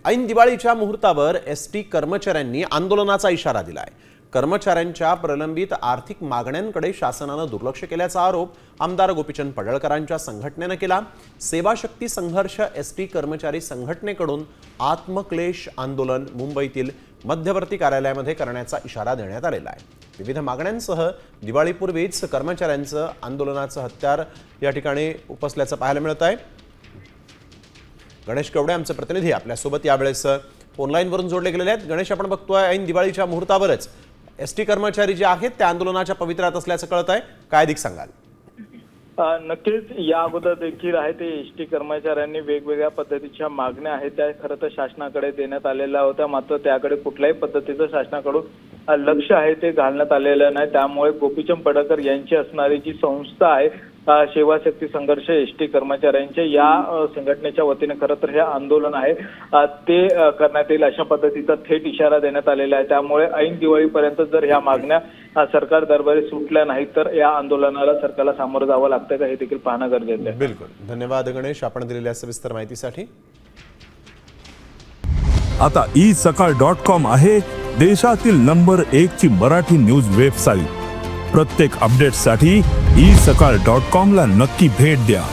ऐन दिवाळीच्या मुहूर्तावर एसटी कर्मचाऱ्यांनी आंदोलनाचा इशारा दिलाय। कर्मचाऱ्यांच्या प्रलंबित आर्थिक मागण्यांकडे शासनाने दुर्लक्ष केल्याचा आरोप आमदार गोपीचंद पडळकरांच्या संघटनेने केला। सेवाशक्ती संघर्ष एसटी कर्मचारी संघटनेकडून आत्मक्लेश आंदोलन मुंबईतील मध्यवर्ती कार्यालयामध्ये करण्याचा इशारा देण्यात आलेला आहे। विविध मागण्यांसह दिवाळीपूर्वीच कर्मचाऱ्यांचं आंदोलनाचं हत्यार या ठिकाणी उपसल्याचं पाहायला मिळत आहे। गणेश कवडे आमचे प्रतिनिधी आपल्यासोबत यावेळेस ऑनलाईनवरून जोडले गेलेले आहेत। गणेश, आपण बघतोय ऐन दिवाळीच्या मुहूर्तावरच एसटी कर्मचारी जे आहेत त्या आंदोलनाच्या पवित्र्यात असल्याचं कळत आहे, काय अधिक सांगाल? नक्कीच या अगोदर देखील आहे ते एसटी कर्मचाऱ्यांनी वेगवेगळ्या पद्धतीच्या मागण्या आहेत त्या खरं तर शासनाकडे देण्यात आलेल्या होत्या, मात्र त्याकडे कुठल्याही पद्धतीचं शासनाकडून लक्ष आहे ते घालण्यात आलेलं नाही। त्यामुळे गोपीचंद पडळकर यांची असणारी जी संस्था आहे सेवाशक्ती संघर्ष एसटी कर्मचाऱ्यांच्या या संघटनेच्या वतीने खरं तर हे आंदोलन आहे ते करण्यात येईल अशा पद्धतीचा थेट इशारा देण्यात आलेला आहे। त्यामुळे ऐन दिवाळीपर्यंत जर ह्या मागण्या सरकार दरबारी सुटल्या नाहीत तर या आंदोलनाला सरकारला सामोरं जावं लागतं का हे देखील पाहणं गरजेचं आहे। बिलकुल, धन्यवाद गणेश आपण दिलेल्या सविस्तर माहितीसाठी। आता isakal.com आहे देशातील नंबर 1 ची मराठी न्यूज वेबसाईट। प्रत्येक अपडेटसाठी isakal.com ला नक्की भेट द्या।